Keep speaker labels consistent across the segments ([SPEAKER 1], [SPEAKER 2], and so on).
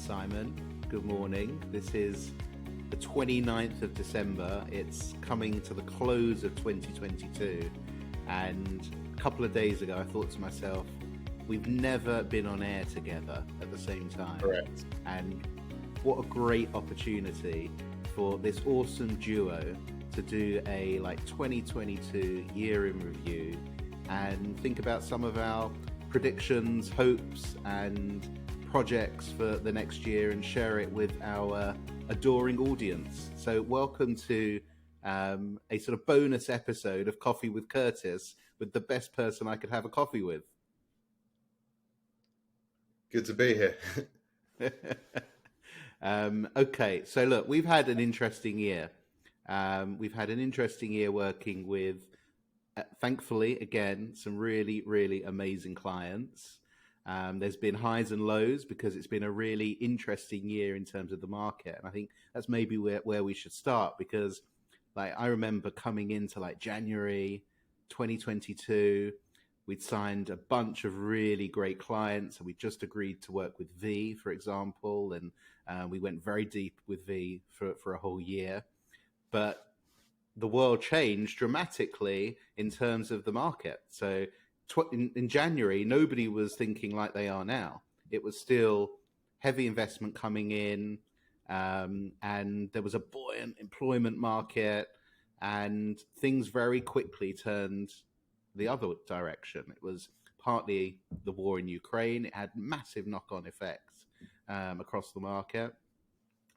[SPEAKER 1] Simon. Good morning. This is the 29th of December. It's coming to the close of 2022. And a couple of days ago, I thought to myself, we've never been on air together at the same time.
[SPEAKER 2] Correct.
[SPEAKER 1] And what a great opportunity for this awesome duo to do a 2022 year in review and think about some of our predictions, hopes, and projects for the next year and share it with our adoring audience. So welcome to a sort of bonus episode of Coffee with Curtis with the best person I could have a coffee with.
[SPEAKER 2] Good to be here.
[SPEAKER 1] Okay, so look, we've had an interesting year. We've had an interesting year working with, thankfully, again, some really, really amazing clients. There's been highs and lows because it's been a really interesting year in terms of the market. And I think that's maybe where we should start because I remember coming into January 2022, we'd signed a bunch of really great clients and we just agreed to work with V, for example. And we went very deep with V for a whole year. But the world changed dramatically in terms of the market. So in January, nobody was thinking like they are now. It was still heavy investment coming in, and there was a buoyant employment market, and things very quickly turned the other direction. It was partly the war in Ukraine. It had massive knock-on effects across the market,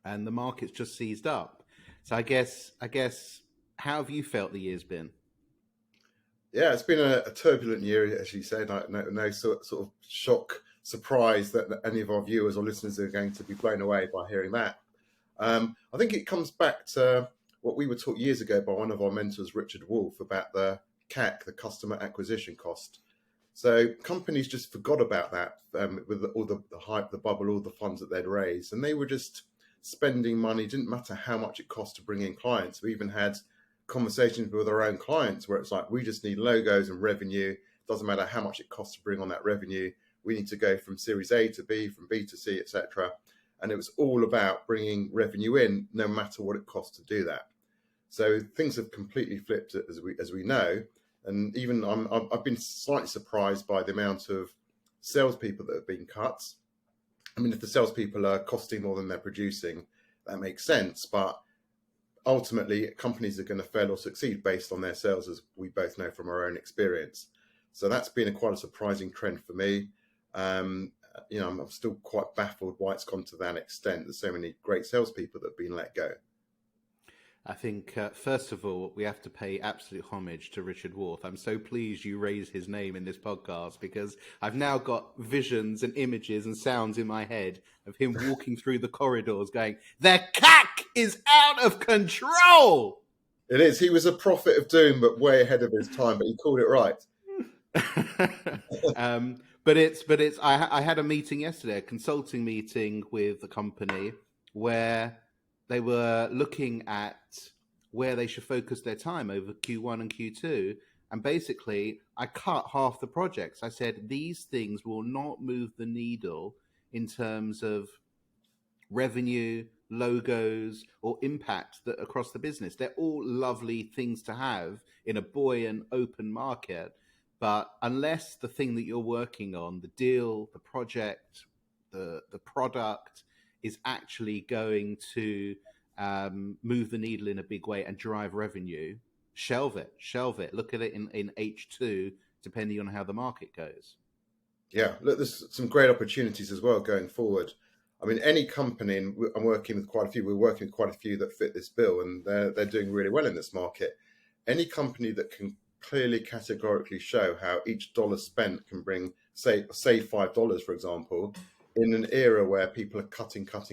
[SPEAKER 1] and the market's just seized up. So I guess, how have you felt the year's been?
[SPEAKER 2] Yeah, it's been a turbulent year, as you said. No sort of shock, surprise that any of our viewers or listeners are going to be blown away by hearing that. I think it comes back to what we were taught years ago by one of our mentors, Richard Wolff, about the CAC, the customer acquisition cost. So companies just forgot about that with all the hype, the bubble, all the funds that they'd raised. And they were just spending money. It didn't matter how much it cost to bring in clients. We even had conversations with our own clients where it's like, we just need logos and revenue. Doesn't matter how much it costs to bring on that revenue. We need to go from Series A to B, from B to C, etc. And it was all about bringing revenue in, no matter what it costs to do that. So things have completely flipped, as we know. And even I've been slightly surprised by the amount of salespeople that have been cut. I mean, if the salespeople are costing more than they're producing, that makes sense. But ultimately, companies are going to fail or succeed based on their sales, as we both know from our own experience. So that's been quite a surprising trend for me. I'm still quite baffled why it's gone to that extent. There's so many great salespeople that have been let go.
[SPEAKER 1] I think, first of all, we have to pay absolute homage to Richard Wolff. I'm so pleased you raised his name in this podcast because I've now got visions and images and sounds in my head of him walking through the corridors going, the CAC is out of control!
[SPEAKER 2] It is. He was a prophet of doom, but way ahead of his time, but he called it right.
[SPEAKER 1] I had a meeting yesterday, a consulting meeting with the company where they were looking at where they should focus their time over Q1 and Q2. And basically, I cut half the projects. I said, these things will not move the needle in terms of revenue, logos, or impact across the business. They're all lovely things to have in a buoyant, open market. But unless the thing that you're working on, the deal, the project, the product, is actually going to move the needle in a big way and drive revenue, shelve it. Look at it in H2, depending on how the market goes. Yeah,
[SPEAKER 2] look, there's some great opportunities as well going forward. I mean, any company, and I'm working with quite a few, we're working with quite a few that fit this bill, and they're doing really well in this market. Any company that can clearly, categorically show how each dollar spent can bring, say $5, for example, in an era where people are cutting costs,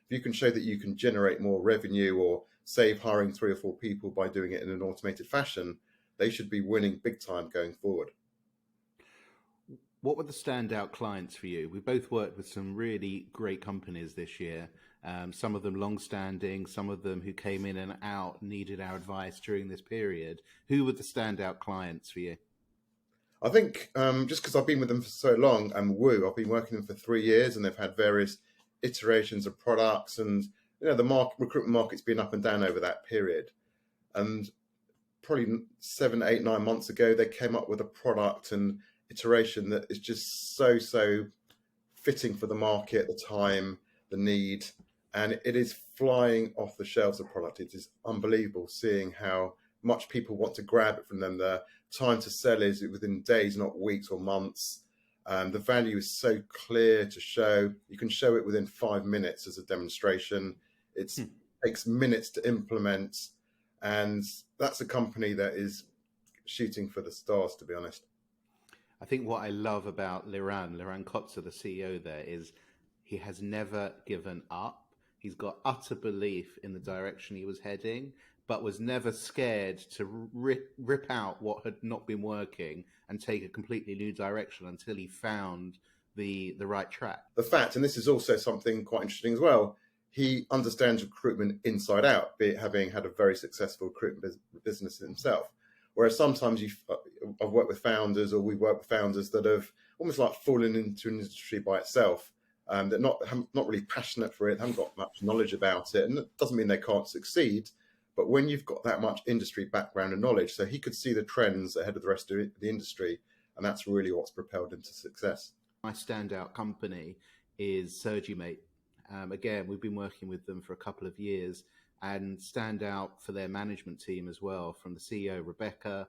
[SPEAKER 2] if you can show that you can generate more revenue or save hiring 3 or 4 people by doing it in an automated fashion, they should be winning big time going forward.
[SPEAKER 1] What were the standout clients for you? We both worked with some really great companies this year. Some of them long-standing, some of them who came in and out, needed our advice during this period. Who were the standout clients for you?
[SPEAKER 2] I think just because I've been with them for so long, and Woo, I've been working with them for 3 years, and they've had various iterations of products, and the recruitment market's been up and down over that period. And probably 7, 8, 9 months ago, they came up with a product and iteration that is just so fitting for the market, the time, the need, and it is flying off the shelves of product. It is unbelievable seeing how much people want to grab it from them. The time to sell is within days, not weeks or months. The value is so clear to show. You can show it within 5 minutes as a demonstration. It takes minutes to implement, and that's a company that is shooting for the stars, to be honest.
[SPEAKER 1] I think what I love about Liran Kotzer, the CEO there, is he has never given up. He's got utter belief in the direction he was heading, but was never scared to rip out what had not been working and take a completely new direction until he found the right track.
[SPEAKER 2] The fact, and this is also something quite interesting as well, he understands recruitment inside out, be it having had a very successful recruitment business himself. Whereas sometimes I've worked with founders, or we work with founders that have almost like fallen into an industry by itself, that not really passionate for it, haven't got much knowledge about it, and it doesn't mean they can't succeed. But when you've got that much industry background and knowledge, so he could see the trends ahead of the rest of the industry, and that's really what's propelled him to success.
[SPEAKER 1] My standout company is SurgiMate. Again, we've been working with them for a couple of years, and stand out for their management team as well, from the CEO, Rebecca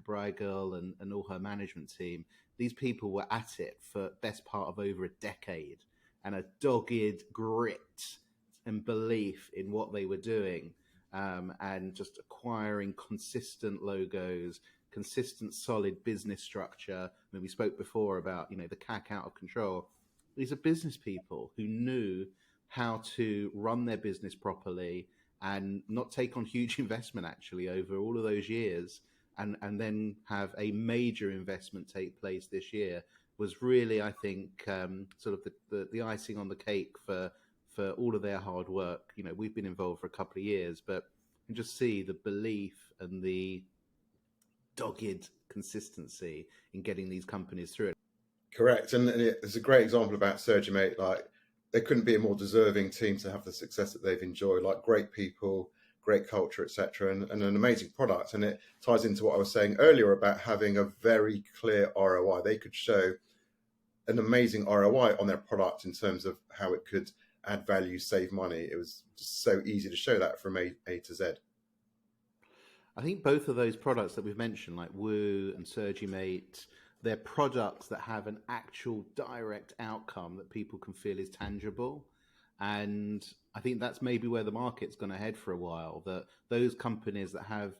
[SPEAKER 1] Brigel, and all her management team. These people were at it for best part of over a decade, and a dogged grit and belief in what they were doing, and just acquiring consistent logos, consistent, solid business structure. I mean, we spoke before about, the CAC out of control. These are business people who knew how to run their business properly and not take on huge investment actually over all of those years, and then have a major investment take place this year, was really, I think, sort of the icing on the cake for all of their hard work. We've been involved for a couple of years, but you can just see the belief and the dogged consistency in getting these companies through it.
[SPEAKER 2] Correct, and it's a great example about SurgiMate. Like, there couldn't be a more deserving team to have the success that they've enjoyed. Like, great people, great culture, etc., and an amazing product. And it ties into what I was saying earlier about having a very clear ROI. They could show an amazing ROI on their product in terms of how it could add value, save money. It was just so easy to show that from A to Z.
[SPEAKER 1] I think both of those products that we've mentioned, like Woo and SurgiMate, they're products that have an actual direct outcome that people can feel is tangible. And I think that's maybe where the market's going to head for a while, that those companies that have,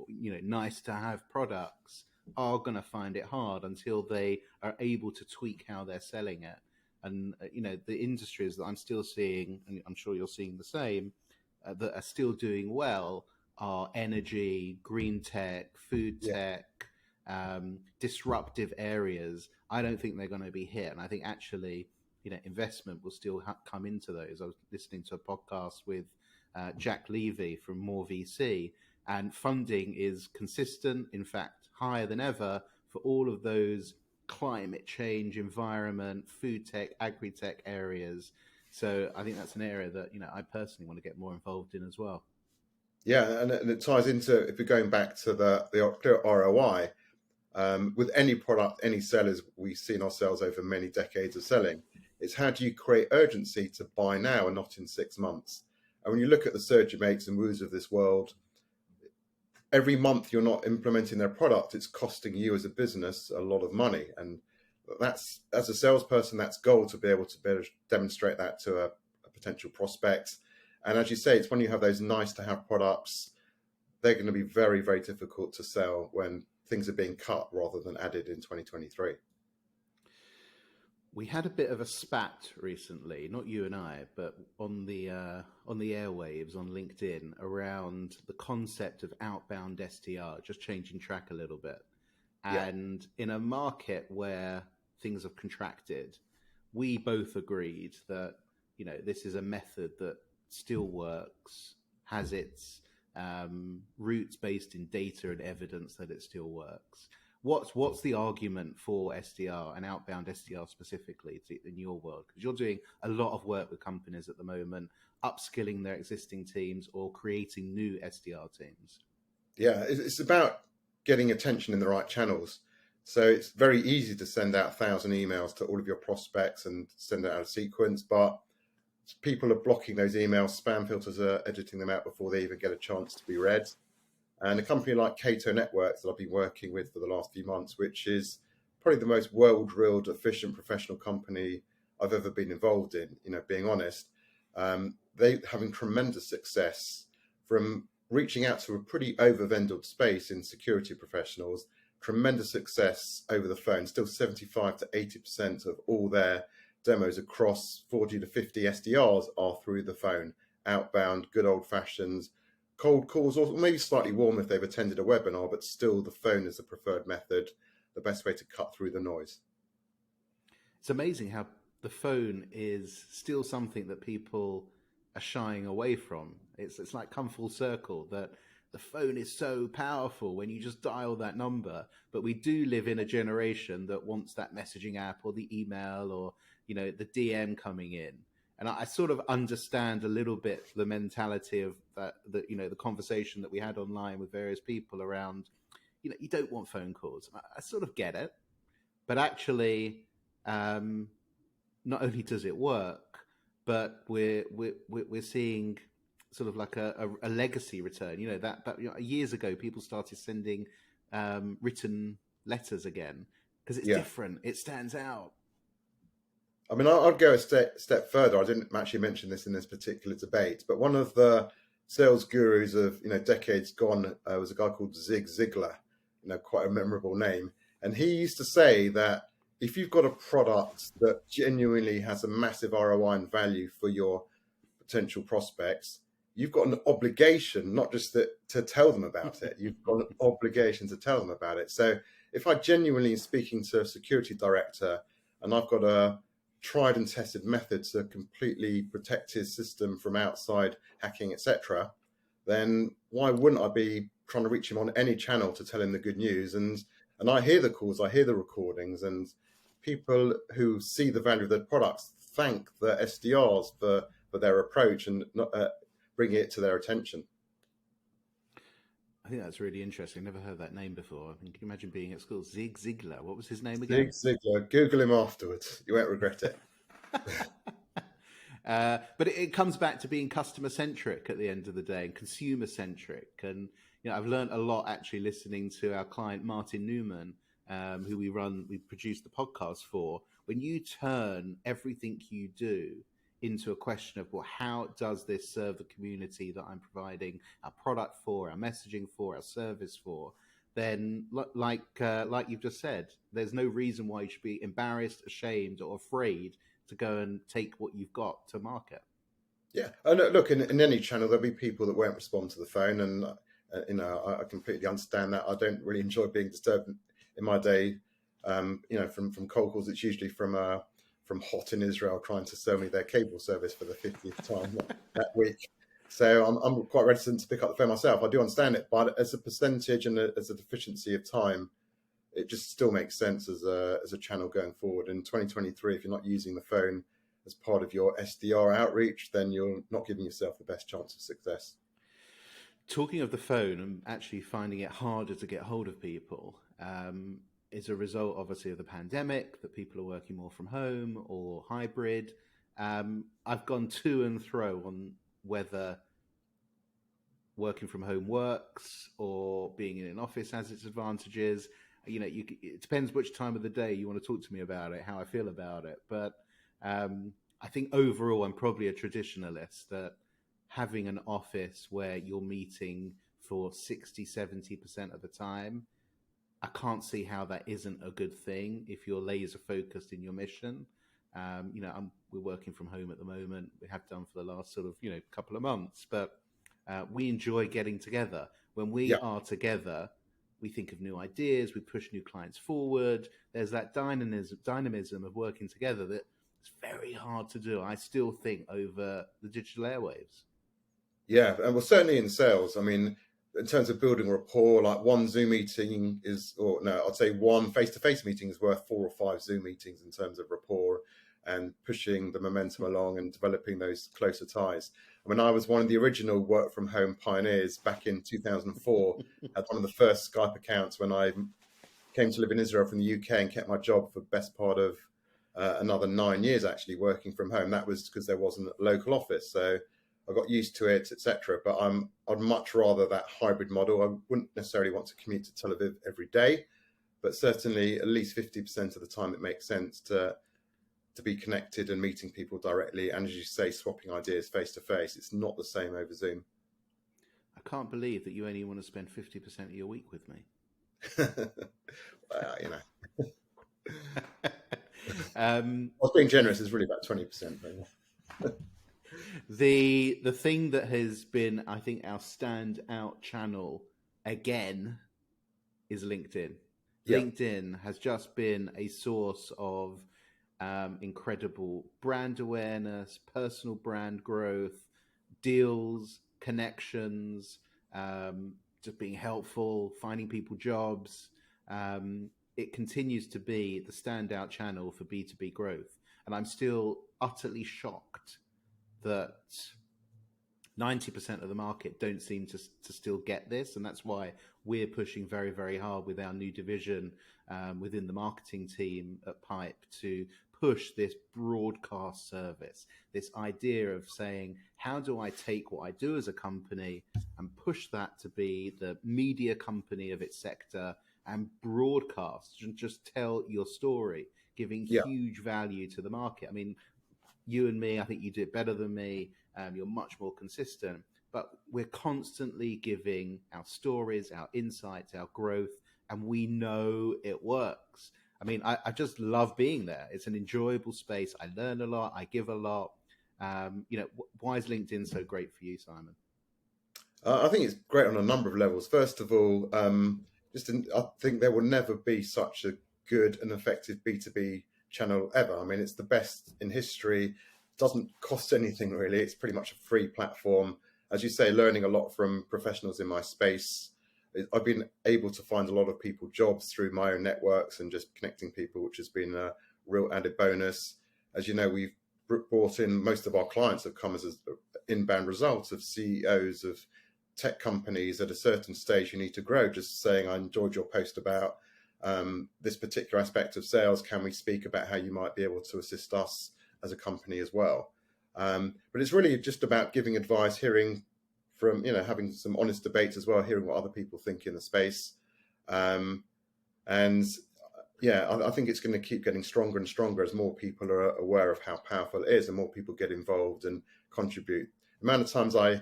[SPEAKER 1] nice to have products are going to find it hard until they are able to tweak how they're selling it. And, the industries that I'm still seeing, and I'm sure you're seeing the same, that are still doing well are energy, green tech, food tech, disruptive areas. I don't think they're going to be hit. And I think actually, investment will still come into those. I was listening to a podcast with Jack Levy from More VC, and funding is consistent, in fact, higher than ever for all of those climate change, environment, food tech, agri-tech areas. So I think that's an area that, I personally want to get more involved in as well.
[SPEAKER 2] Yeah, and it ties into, if you're going back to the clear ROI, with any product, any sellers we've seen ourselves over many decades of selling, it's how do you create urgency to buy now and not in 6 months? And when you look at the SurgiMates and Woos of this world, every month you're not implementing their product, it's costing you as a business a lot of money. And that's, as a salesperson, that's gold to be able to demonstrate that to a potential prospect. And as you say, it's when you have those nice to have products, they're going to be very, very difficult to sell when things are being cut rather than added in 2023.
[SPEAKER 1] We had a bit of a spat recently, not you and I, but on the airwaves on LinkedIn, around the concept of outbound SDR, just changing track a little bit. And in a market where things have contracted, we both agreed that, this is a method that still works, has its roots based in data and evidence that it still works. what's the argument for SDR and outbound SDR specifically in your world? Because you're doing a lot of work with companies at the moment, upskilling their existing teams or creating new SDR teams.
[SPEAKER 2] Yeah, it's about getting attention in the right channels. So it's very easy to send out 1,000 emails to all of your prospects and send it out of sequence, but people are blocking those emails. Spam filters are editing them out before they even get a chance to be read. And a company like Cato Networks that I've been working with for the last few months, which is probably the most well-drilled, efficient, professional company I've ever been involved in, being honest, they're having tremendous success from reaching out to a pretty over-vended space in security professionals, tremendous success over the phone. Still 75 to 80% of all their demos across 40 to 50 SDRs are through the phone, outbound, good old-fashioned cold calls, or maybe slightly warm if they've attended a webinar, but still the phone is the preferred method, the best way to cut through the noise.
[SPEAKER 1] It's amazing how the phone is still something that people are shying away from. It's like come full circle that the phone is so powerful when you just dial that number, but we do live in a generation that wants that messaging app or the email or the DM coming in. And I sort of understand a little bit the mentality of that, the conversation that we had online with various people around, you don't want phone calls. I sort of get it, but actually, not only does it work, but we're seeing sort of like a legacy return. Years ago, people started sending written letters again because it's different. It stands out.
[SPEAKER 2] I mean, I'd go a step further. I didn't actually mention this in this particular debate, but one of the sales gurus of decades gone was a guy called Zig Ziglar, quite a memorable name. And he used to say that if you've got a product that genuinely has a massive ROI and value for your potential prospects, you've got an obligation, not just to tell them about it. You've got an obligation to tell them about it. So if I genuinely am speaking to a security director and I've got a tried and tested method to completely protect his system from outside hacking, etc., then why wouldn't I be trying to reach him on any channel to tell him the good news? And I hear the calls, I hear the recordings, and people who see the value of their products thank the SDRs for their approach and bring it to their attention.
[SPEAKER 1] I think that's really interesting. Never heard that name before. I mean, can you imagine being at school? Zig Ziglar. What was his name again?
[SPEAKER 2] Zig Ziglar. Google him afterwards. You won't regret it.
[SPEAKER 1] But it comes back to being customer centric at the end of the day and consumer centric. And I've learned a lot actually listening to our client Martin Newman, who we produce the podcast for. When you turn everything you do into a question of, well, how does this serve the community that I'm providing our product for, our messaging for, our service for, then like you've just said, there's no reason why you should be embarrassed, ashamed, or afraid to go and take what you've got to market.
[SPEAKER 2] Yeah, and look, in any channel, there'll be people that won't respond to the phone, and I completely understand that. I don't really enjoy being disturbed in my day. From cold calls, it's usually from Hot in Israel trying to sell me their cable service for the 50th time that week. So I'm quite reticent to pick up the phone myself. I do understand it, but as a percentage and as a deficiency of time, it just still makes sense as a channel going forward. In 2023, if you're not using the phone as part of your SDR outreach, then you're not giving yourself the best chance of success.
[SPEAKER 1] Talking of the phone and actually finding it harder to get hold of people, is a result, obviously, of the pandemic, that people are working more from home or hybrid. I've gone to and fro on whether working from home works or being in an office has its advantages. It depends which time of the day you want to talk to me about it, how I feel about it. But I think overall, I'm probably a traditionalist, that having an office where you're meeting for 60, 70% of the time, I can't see how that isn't a good thing if you're laser focused in your mission. We're working from home at the moment. We have done for the last sort of, couple of months, but we enjoy getting together. When we are together, we think of new ideas, we push new clients forward. There's that dynamism of working together that it's very hard to do, I still think, over the digital airwaves.
[SPEAKER 2] Yeah, and well, certainly in sales. I mean, in terms of building rapport, like one Zoom meeting I'd say one face-to-face meeting is worth 4 or 5 Zoom meetings in terms of rapport and pushing the momentum along and developing those closer ties. I mean, I was one of the original work from home pioneers back in 2004. Had one of the first Skype accounts when I came to live in Israel from the UK and kept my job for the best part of another 9 years actually working from home. That was because there wasn't a local office, so I got used to it, etc. But I'd much rather that hybrid model. I wouldn't necessarily want to commute to Tel Aviv every day, but certainly at least 50% of the time it makes sense to be connected and meeting people directly, and as you say, swapping ideas face to face. It's not the same over Zoom.
[SPEAKER 1] I can't believe that you only want to spend 50% of your week with me.
[SPEAKER 2] Well, you know. I was being generous. Is really about 20%.
[SPEAKER 1] The thing that has been, I think, our standout channel again is LinkedIn. Yeah. LinkedIn has just been a source of incredible brand awareness, personal brand growth, deals, connections, just being helpful, finding people jobs. It continues to be the standout channel for B2B growth. And I'm still utterly shocked that 90% of the market don't seem to still get this. And that's why we're pushing very, very hard with our new division within the marketing team at Pipe to push this broadcast service, this idea of saying, how do I take what I do as a company and push that to be the media company of its sector and broadcast and just tell your story, giving huge value to the market. I mean, you and me, I think you do it better than me. You're much more consistent, but we're constantly giving our stories, our insights, our growth, and we know it works. I mean, I just love being there. It's an enjoyable space. I learn a lot. I give a lot. Why is LinkedIn so great for you, Simon?
[SPEAKER 2] I think it's great on a number of levels. First of all, I think there will never be such a good and effective B2B channel ever. I mean, it's the best in history. Doesn't cost anything really. It's pretty much a free platform. As you say, learning a lot from professionals in my space. I've been able to find a lot of people jobs through my own networks and just connecting people, which has been a real added bonus. As you know, we've brought in, most of our clients have come as inbound results of CEOs of tech companies. At a certain stage you need to grow. Just saying, I enjoyed your post about this particular aspect of sales. Can we speak about how you might be able to assist us as a company as well? But it's really just about giving advice, hearing from, having some honest debates as well, hearing what other people think in the space. I think it's going to keep getting stronger and stronger as more people are aware of how powerful it is and more people get involved and contribute. The amount of times I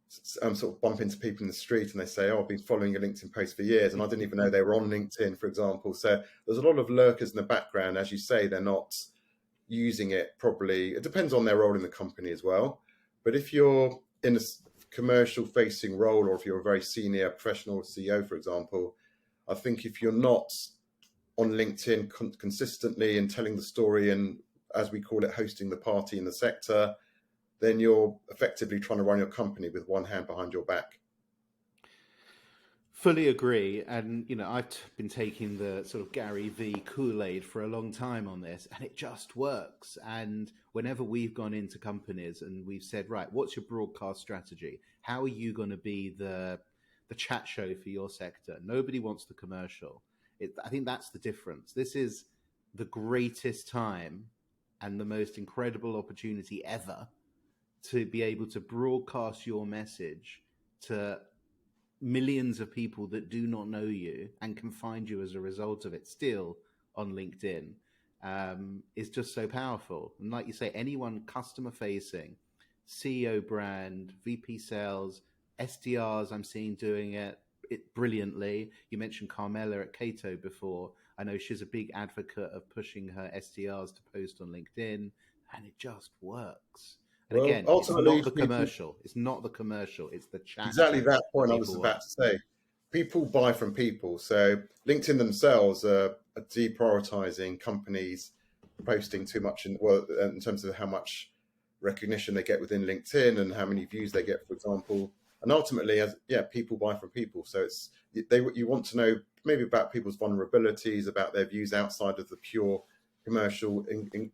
[SPEAKER 2] sort of bump into people in the street and they say, I've been following your LinkedIn post for years and I didn't even know they were on LinkedIn, for example. So there's a lot of lurkers in the background. As you say, they're not using it properly. It depends on their role in the company as well. But if you're in a commercial facing role, or if you're a very senior professional CEO, for example, I think if you're not on LinkedIn consistently and telling the story and, as we call it, hosting the party in the sector, then you're effectively trying to run your company with one hand behind your back.
[SPEAKER 1] Fully agree. And, I've been taking the sort of Gary V Kool-Aid for a long time on this, and it just works. And whenever we've gone into companies and we've said, right, what's your broadcast strategy? How are you going to be the chat show for your sector? Nobody wants the commercial. I think that's the difference. This is the greatest time and the most incredible opportunity ever to be able to broadcast your message to millions of people that do not know you and can find you as a result of it still on LinkedIn is just so powerful. And like you say, anyone customer facing, CEO brand, VP sales, SDRs, I'm seeing doing it brilliantly. You mentioned Carmela at Cato before. I know she's a big advocate of pushing her SDRs to post on LinkedIn, and it just works. And well, again, it's not the commercial. It's not the commercial. It's the chat.
[SPEAKER 2] Exactly that point I was about to say. People buy from people. So LinkedIn themselves are deprioritizing companies posting too much in terms of how much recognition they get within LinkedIn and how many views they get, for example. And ultimately, as people buy from people, so you want to know maybe about people's vulnerabilities, about their views outside of the pure commercial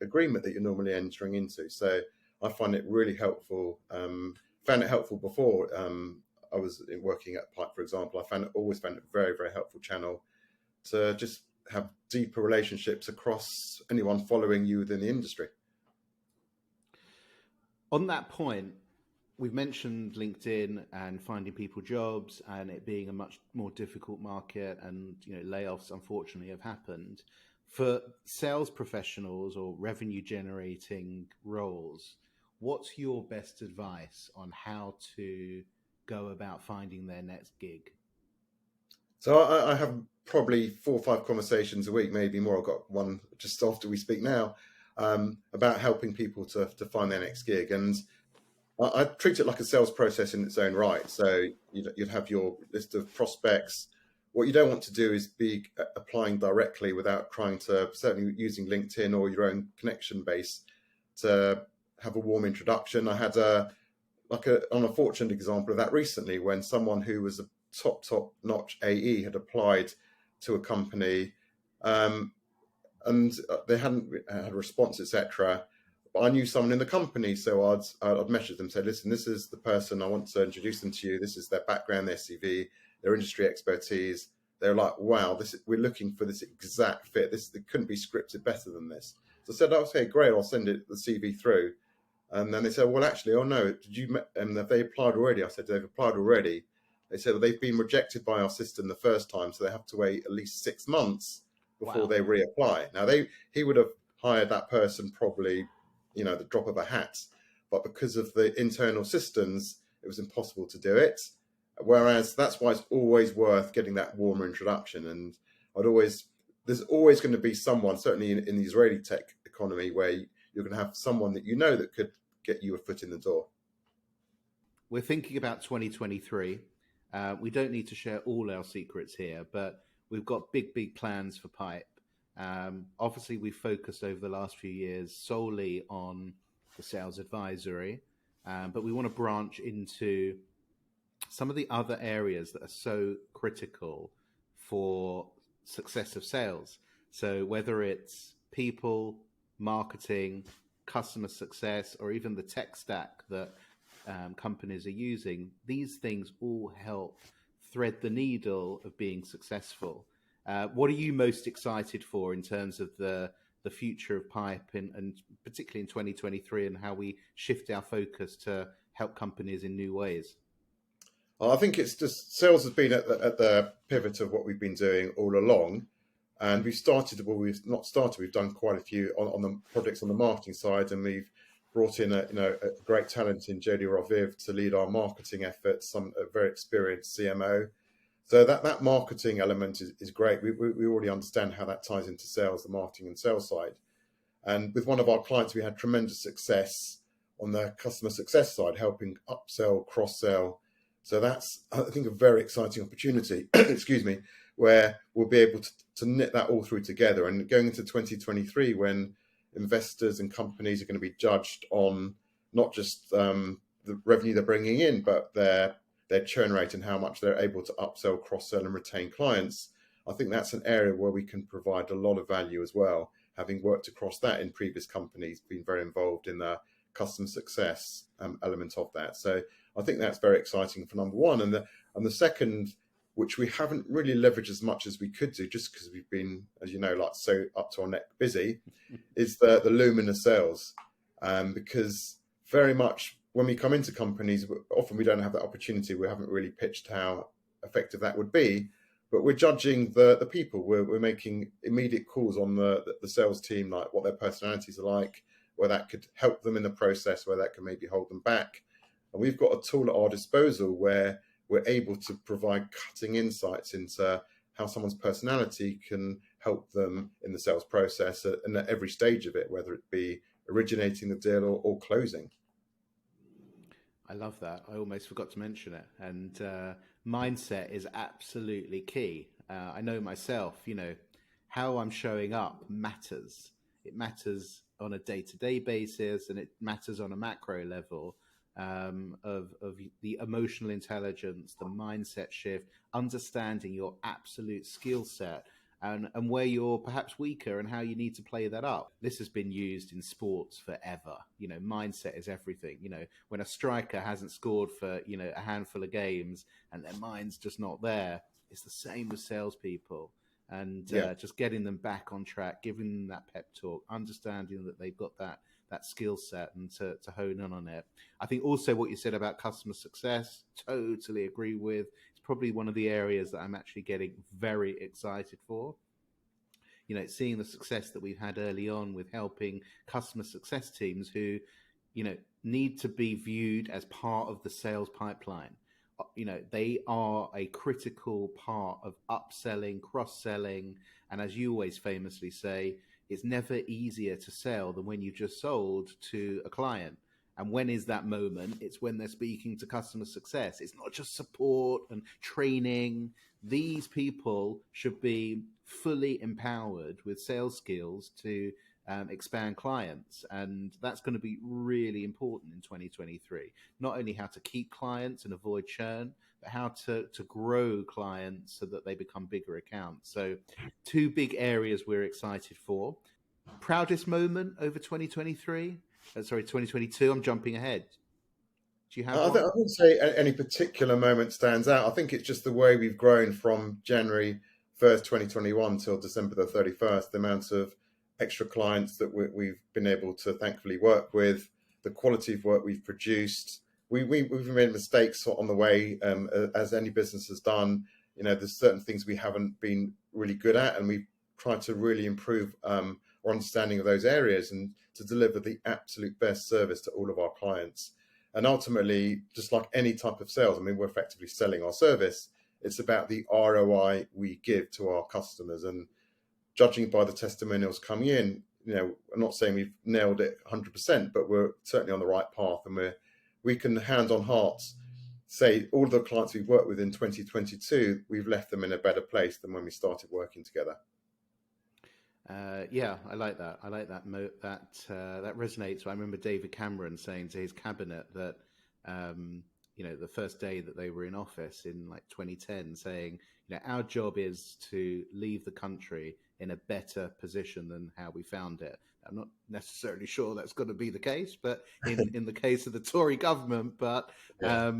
[SPEAKER 2] agreement that you're normally entering into. So I find it really helpful. Found it helpful before I was working at Pipe, for example. Always found it very, very helpful channel to just have deeper relationships across anyone following you within the industry.
[SPEAKER 1] On that point, we've mentioned LinkedIn and finding people jobs and it being a much more difficult market, and layoffs unfortunately have happened. For sales professionals or revenue generating roles, what's your best advice on how to go about finding their next gig?
[SPEAKER 2] So I have probably 4 or 5 conversations a week, maybe more. I've got one just after we speak now, about helping people to find their next gig. And I treat it like a sales process in its own right. So you'd have your list of prospects. What you don't want to do is be applying directly without trying to, certainly using LinkedIn or your own connection base to have a warm introduction. I had an unfortunate example of that recently, when someone who was a top notch AE had applied to a company, and they hadn't had a response, etc. But I knew someone in the company, so I'd message them, say, listen, this is the person, I want to introduce them to you. This is their background, their CV, their industry expertise. They're like, wow, we're looking for this exact fit. It couldn't be scripted better than this. So I said, okay, great, I'll send the CV through. And then they said, well, actually, oh no, have they applied already? I said, they've applied already. They said, well, they've been rejected by our system the first time, so they have to wait at least 6 months before they reapply. Now, he would have hired that person probably, the drop of a hat, but because of the internal systems, it was impossible to do it. Whereas that's why it's always worth getting that warmer introduction. And there's always going to be someone, certainly in the Israeli tech economy, where you're going to have someone that that could get you a foot in the door.
[SPEAKER 1] We're thinking about 2023. We don't need to share all our secrets here, but we've got big plans for Pipe. Obviously, we've focused over the last few years solely on the sales advisory, but we want to branch into some of the other areas that are so critical for success of sales. So whether it's people, marketing, customer success, or even the tech stack that companies are using, these things all help thread the needle of being successful. What are you most excited for in terms of the future of Pipe, and particularly in 2023, and how we shift our focus to help companies in new ways?
[SPEAKER 2] I think it's just sales has been at the pivot of what we've been doing all along. And we've done quite a few on the projects on the marketing side, and we've brought in a great talent in Jody Raviv to lead our marketing efforts, a very experienced CMO. So that marketing element is great. We already understand how that ties into sales, the marketing and sales side. And with one of our clients, we had tremendous success on the customer success side, helping upsell, cross-sell. So that's, I think, a very exciting opportunity, excuse me, where we'll be able to knit that all through together. And going into 2023, when investors and companies are going to be judged on not just the revenue they're bringing in, but their churn rate and how much they're able to upsell, cross-sell and retain clients, I think that's an area where we can provide a lot of value as well. Having worked across that in previous companies, been very involved in the customer success element of that. So I think that's very exciting for number one. And the second, which we haven't really leveraged as much as we could do, just because we've been, as you know, like so up to our neck busy, is the Lumina sales. Because very much when we come into companies, often we don't have that opportunity. We haven't really pitched how effective that would be, but we're judging the people. We're making immediate calls on the sales team, like what their personalities are like, where that could help them in the process, where that can maybe hold them back. And we've got a tool at our disposal where we're able to provide cutting insights into how someone's personality can help them in the sales process and at every stage of it, whether it be originating the deal or closing.
[SPEAKER 1] I love that. I almost forgot to mention it. And mindset is absolutely key. I know myself, how I'm showing up matters. It matters on a day-to-day basis, and it matters on a macro level. of the emotional intelligence, the mindset shift, understanding your absolute skill set, and where you're perhaps weaker and how you need to play that up. This has been used in sports forever. Mindset is everything. When a striker hasn't scored for, a handful of games and their mind's just not there, it's the same with salespeople. And
[SPEAKER 2] Yeah.
[SPEAKER 1] just getting them back on track, giving them that pep talk, understanding that they've got that skill set and to hone in on it. I think also what you said about customer success, totally agree with. It's probably one of the areas that I'm actually getting very excited for. Seeing the success that we've had early on with helping customer success teams who, need to be viewed as part of the sales pipeline. They are a critical part of upselling, cross-selling, and as you always famously say, it's never easier to sell than when you've just sold to a client. And when is that moment? It's when they're speaking to customer success. It's not just support and training. These people should be fully empowered with sales skills to expand clients. And that's going to be really important in 2023. Not only how to keep clients and avoid churn, but how to grow clients so that they become bigger accounts. So 2 big areas we're excited for. Proudest moment over 2023? Sorry, 2022. I'm jumping ahead. Do you have
[SPEAKER 2] I
[SPEAKER 1] one?
[SPEAKER 2] wouldn't say any particular moment stands out. I think it's just the way we've grown from January 1st, 2021 till December the 31st, the amount of extra clients that we've been able to thankfully work with, the quality of work we've produced. We've made mistakes on the way, as any business has done. There's certain things we haven't been really good at, and we've tried to really improve our understanding of those areas and to deliver the absolute best service to all of our clients. And ultimately, just like any type of sales, we're effectively selling our service. It's about the ROI we give to our customers. And judging by the testimonials coming in, I'm not saying we've nailed it 100%, but we're certainly on the right path. And we can hand on heart say all the clients we've worked with in 2022, we've left them in a better place than when we started working together.
[SPEAKER 1] Yeah, I like that. I like that. That resonates. I remember David Cameron saying to his cabinet that, the first day that they were in office in like 2010, saying, our job is to leave the country in a better position than how we found it. I'm not necessarily sure that's going to be the case, but in the case of the Tory government, but
[SPEAKER 2] Yeah.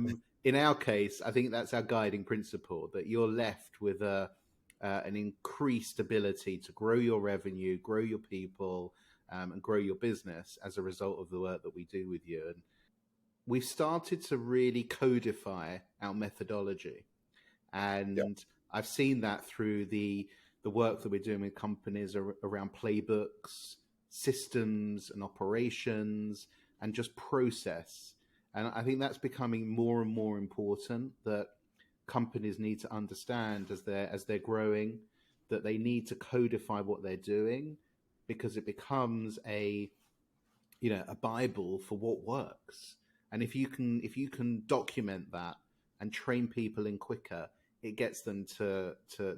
[SPEAKER 1] in our case, I think that's our guiding principle, that you're left with an increased ability to grow your revenue, grow your people, and grow your business as a result of the work that we do with you. And we've started to really codify our methodology.
[SPEAKER 2] Yeah.
[SPEAKER 1] And I've seen that through the work that we're doing with companies around playbooks, systems and operations, and just process. And I think that's becoming more and more important, that companies need to understand as they're growing, that they need to codify what they're doing, because it becomes a bible for what works. And if you can document that and train people in quicker, it gets them to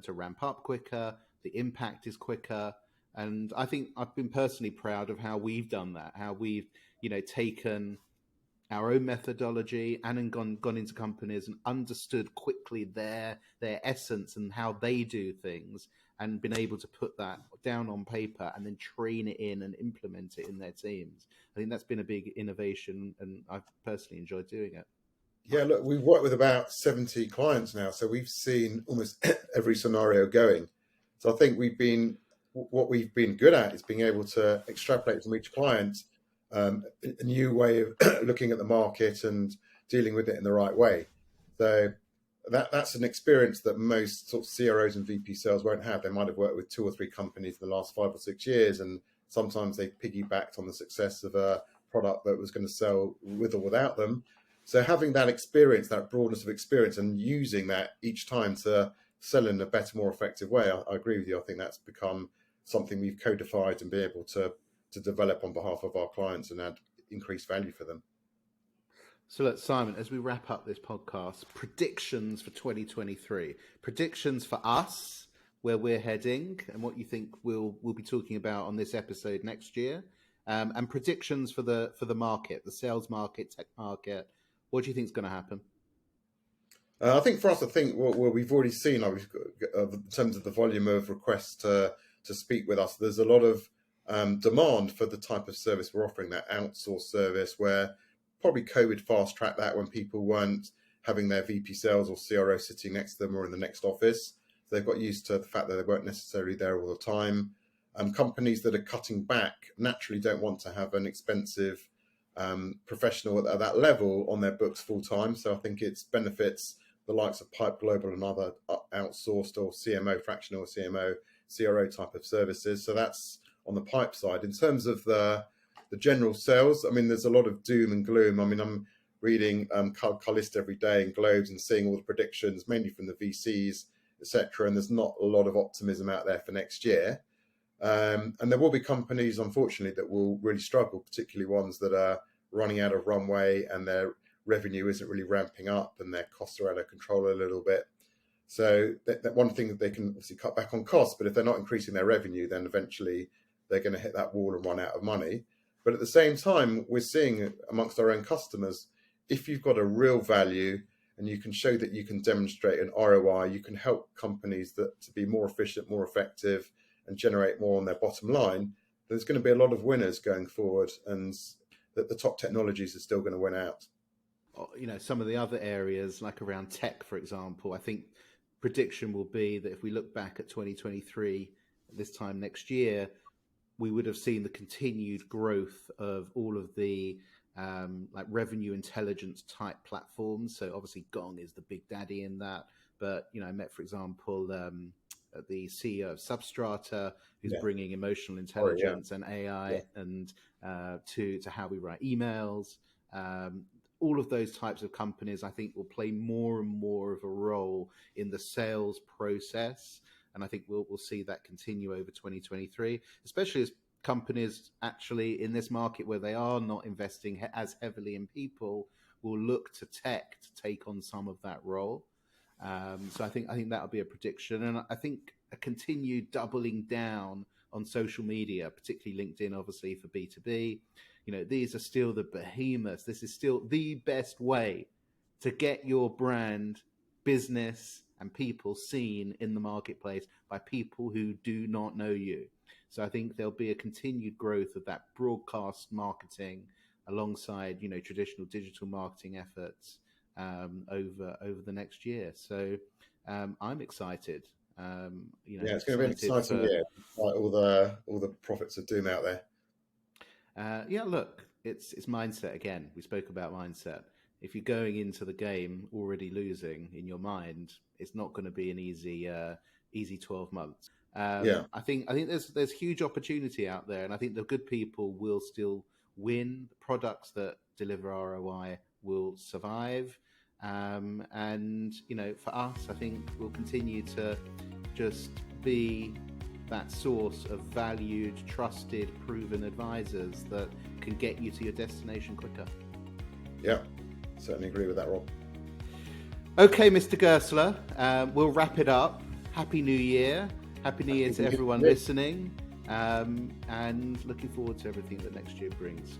[SPEAKER 1] ramp up quicker. The impact is quicker. And I think I've been personally proud of how we've done that, how we've taken our own methodology and then gone into companies and understood quickly their essence and how they do things, and been able to put that down on paper and then train it in and implement it in their teams. I think that's been a big innovation, and I've personally enjoyed doing it.
[SPEAKER 2] Yeah, look, we've worked with about 70 clients now, so we've seen almost every scenario going. So I think what we've been good at is being able to extrapolate from each client a new way of looking at the market and dealing with it in the right way. So that's an experience that most sort of CROs and VP sales won't have. They might have worked with 2 or 3 companies in the last 5 or 6 years, and sometimes they piggybacked on the success of a product that was going to sell with or without them. So having that experience, that broadness of experience, and using that each time to sell in a better, more effective way, I agree with you. I think that's become something we've codified and be able to develop on behalf of our clients and add increased value for them.
[SPEAKER 1] So look, Simon, as we wrap up this podcast, predictions for 2023, predictions for us, where we're heading and what you think we'll be talking about on this episode next year, and predictions for the market, the sales market, tech market. What do you think is going to happen?
[SPEAKER 2] I think for us, I think what we've already seen, in terms of the volume of requests to speak with us, there's a lot of demand for the type of service we're offering, that outsourced service, where probably COVID fast tracked that when people weren't having their VP sales or CRO sitting next to them or in the next office. So they've got used to the fact that they weren't necessarily there all the time. Companies that are cutting back naturally don't want to have an expensive professional at that level on their books full time. So I think it benefits the likes of Pipe Global and other outsourced or CMO, fractional CMO, CRO type of services. So that's on the pipe side. In terms of the general sales, I mean, there's a lot of doom and gloom. I mean, I'm reading Callista every day in Globes and seeing all the predictions, mainly from the VCs, etc. And there's not a lot of optimism out there for next year. And there will be companies, unfortunately, that will really struggle, particularly ones that are running out of runway and their revenue isn't really ramping up and their costs are out of control a little bit. So that one thing that they can obviously cut back on costs, but if they're not increasing their revenue, then eventually they're going to hit that wall and run out of money. But at the same time, we're seeing amongst our own customers, if you've got a real value and you can show that you can demonstrate an ROI, you can help companies to be more efficient, more effective, and generate more on their bottom line, there's going to be a lot of winners going forward, and that the top technologies are still going to win out.
[SPEAKER 1] You know, some of the other areas, like around tech, for example, I think prediction will be that if we look back at 2023, this time next year, we would have seen the continued growth of all of the like revenue intelligence type platforms. So obviously Gong is the big daddy in that. But, you know, I met, for example, the CEO of Substrata, who's bringing emotional intelligence and AI and to how we write emails. All of those types of companies, I think, will play more and more of a role in the sales process. And I think we'll see that continue over 2023, especially as companies actually in this market where they are not investing as heavily in people will look to tech to take on some of that role. So I think that'll be a prediction. And I think a continued doubling down on social media, particularly LinkedIn, obviously, for B2B. You know, these are still the behemoths. This is still the best way to get your brand, business, and people seen in the marketplace by people who do not know you. So I think there'll be a continued growth of that broadcast marketing alongside, you know, traditional digital marketing efforts over the next year. So I'm excited. You know,
[SPEAKER 2] it's going to be an exciting year, despite all the prophets of doom out there.
[SPEAKER 1] Look, it's mindset again. We spoke about mindset. If you're going into the game already losing in your mind, it's not going to be an easy 12 months. I think there's huge opportunity out there, and I think the good people will still win. The products that deliver ROI will survive. And, you know, for us, I think we'll continue to just be that source of valued, trusted, proven advisors that can get you to your destination quicker.
[SPEAKER 2] Yeah, certainly agree with that, Rob.
[SPEAKER 1] Okay, Mr. Gersler, we'll wrap it up. Happy New Year. Happy New Year to everyone listening. And looking forward to everything that next year brings.